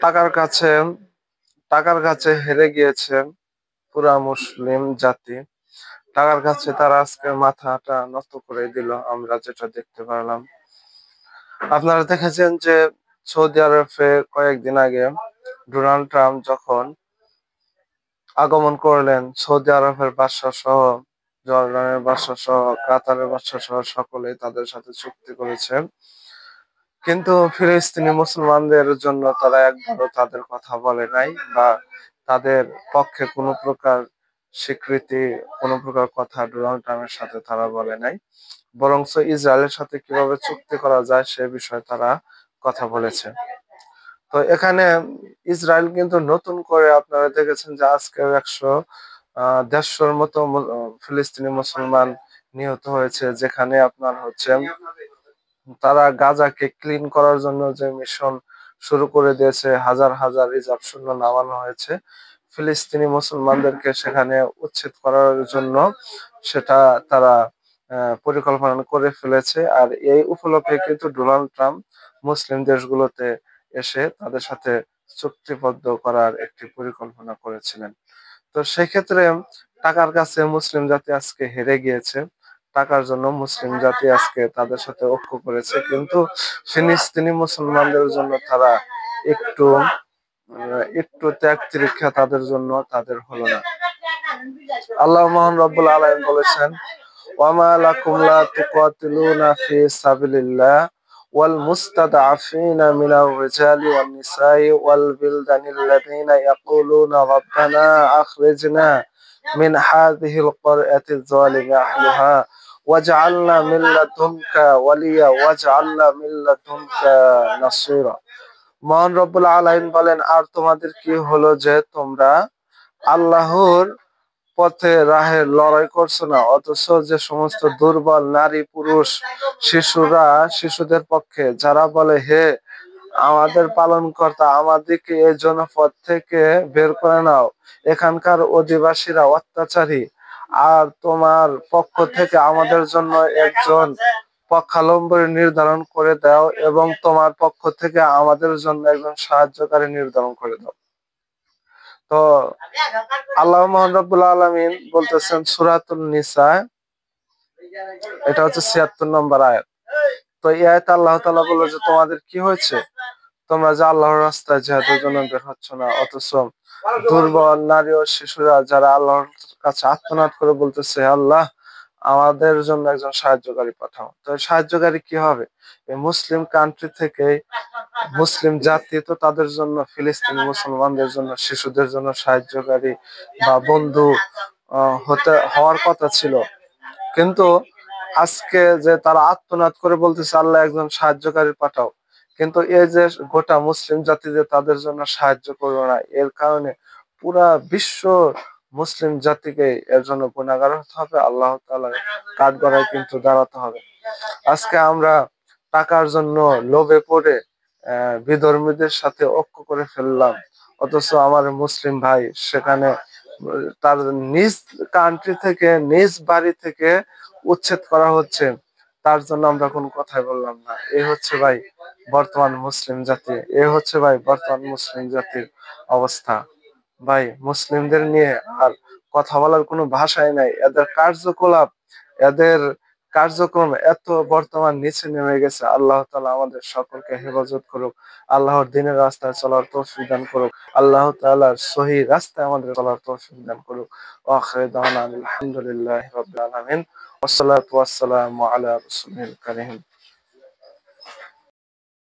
টাকার কাছে টাকার কাছে হেরে গিয়েছে পুরা মুসলিম জাতি। টাকার কাছে তারা আজকে মাথাটা নত করে দিল, আমরা যেটা দেখতে পারলাম। আপনারা দেখেছেন যে সৌদি আরবে কয়েকদিন আগে ডোনাল্ড ট্রাম্প যখন আগমন করলেন, সৌদি আরবের বাদশা সহ, জর্ডানের বাদশা সহ, কাতারের বাদশা সহ সকলেই তাদের সাথে চুক্তি করেছে। কিন্তু ফিলিস্তিনি মুসলমানদের জন্য তারা একবারও তাদের কথা বলে নাই, বা তাদের পক্ষে কোনো প্রকার স্বীকৃতি, কোনো প্রকার কথা ডোনাল্ড ট্রাম্পের সাথে তারা বলে নাই। বরঞ্চ ইসরায়েলের সাথে কিভাবে চুক্তি করা যায় সে বিষয়ে তারা কথা বলেছে। তো এখানে ইসরায়েল কিন্তু নতুন করে, আপনারা দেখেছেন যে আজকে 150-র মতো ফিলিস্তিনি মুসলমান নিহত হয়েছে, যেখানে আপনার হচ্ছে তারা গাজাকে ক্লিন করার জন্য যে মিশন শুরু করে দিয়েছে, হাজার হাজার রিজার্ভ সৈন্য নামানো হয়েছে ফিলিস্তিনি মুসলমানদেরকে সেখানে উচ্ছেদ করার জন্য, সেটা তারা পরিকল্পনা করে ফেলেছে। আর এই উপলক্ষে কিন্তু ডোনাল্ড ট্রাম্প মুসলিম দেশগুলোতে এসে তাদের সাথে চুক্তিবদ্ধ করার একটি পরিকল্পনা করেছিলেন। তো সেক্ষেত্রে টাকার কাছে মুসলিম জাতি আজকে হেরে গিয়েছে। টাকার জন্য মুসলিম জাতি আজকে তাদের সাথে ঐক্য করেছে, কিন্তু ফিলিস্তিনি মুসলমানদের জন্য তারা একটু একটু ত্যাগ তিতিক্ষা তাদের জন্য তাদের হলো না। আল্লাহ মহান রব্বুল আলামিন বলেছেন, ওয়ামা লাকুম লা তুকাতিলুনা ফি সাবিলিল্লাহ ওয়াল মুস্তাদআফিনা মিনার রিজালি ওয়ান নিসাই ওয়াল বিলদানিল্লাযিনা ইয়াকুলুনা রাব্বানা আখরিজনা মিন হাযিহিল ক্বরয়াতিজ যালিমি আহলুহা ওয়াজআলনা মিন লাদুনকা ওয়ালিয়া ওয়াজআলনা মিন লাদুনকা নাসীরা। মহান রব্বুল আলামিন বলেন, আর তোমাদের কি হলো যে তোমরা আল্লাহর পথে রাহে লড়াই করছো না, অথচ যে সমস্ত দুর্বল নারী পুরুষ শিশুরা, শিশুদের পক্ষে যারা বলে, হে আমাদের পালনকর্তা, আমাদেরকে এই জনপদ থেকে বের করে নাও, এখানকার অধিবাসীরা অত্যাচারী, আর তোমার পক্ষ থেকে আমাদের জন্য একজন পক্ষাবলম্বী নির্ধারণ করে দাও, এবং তোমার পক্ষ থেকে আমাদের জন্য একজন সাহায্যকারী নির্ধারণ করে দাও। তো আল্লাহ মহান রব্বুল আলামিন বলতেছেন সূরাতুন নিসা, এটা হচ্ছে 76 নম্বর আয়াত। তো এই আয়াতে আল্লাহ তাআলা বলে যে তোমাদের কি হয়েছে, তোমরা যে আল্লাহর রাস্তায় জিহাদের জন্য বের হচ্ছ না, অথচ দুর্বল নারী ও শিশুরা যারা আল্লাহর কাছে আর্তনাদ করে বলতেছে, আল্লাহ আমাদের জন্য একজন সাহায্যকারী পাঠাও। তো সাহায্যকারী কি হবে? এই মুসলিম কান্ট্রি থেকে মুসলিম জাতি তো তাদের জন্য, ফিলিস্তিনি মুসলমানদের জন্য, শিশুদের জন্য সাহায্যকারী বা বন্ধু হওয়ার কথা ছিল। কিন্তু আজকে যে তারা আত্মনাদ করে বলতেছে আল্লাহ একজন সাহায্যকারী পাঠাও, কিন্তু এই যে গোটা মুসলিম জাতি যে তাদের জন্য সাহায্য করলো না, এর কারণে পুরা বিশ্ব মুসলিম জাতিকে এর জন্য গুনাহগার হতে হবে, আল্লাহ তাআলার কাঠগড়ায় কিন্তু দাঁড়াতে হবে। আজকে আমরা টাকার জন্য লোভে পড়ে বিধর্মীদের সাথে ঐক্য করে ফেললাম, অথচ আমার মুসলিম ভাই সেখানে তার নিজ কান্ট্রি থেকে, নিজ বাড়ি থেকে উচ্ছেদ করা হচ্ছে, তার জন্য আমরা কোনো কথাই বললাম না। এই হচ্ছে ভাই বর্তমান মুসলিম জাতি, এই হচ্ছে ভাই বর্তমান মুসলিম জাতির অবস্থা। ভাই মুসলিমদের নিয়ে আর কথা বলার কোনো ভাষাই নাই। এদের কার্যকলাপ, এদের কার্যক্রম এত বর্তমান নিচে নেমে গেছে। আল্লাহ তাআলা আমাদের সকলকে হেফাজত করুক, আল্লাহর দ্বীনের রাস্তায় চলার তৌফিক দান করুক, আল্লাহ তাআলার সহি রাস্তায় আমাদের চলার তৌফিক দান করুক। ওয়া আখিরু দাওয়ানা আলহামদুলিল্লাহি রাব্বিল আলামিন। ওয়াসসালাতু ওয়াসসালামু আলা রাসূলিল কারীম।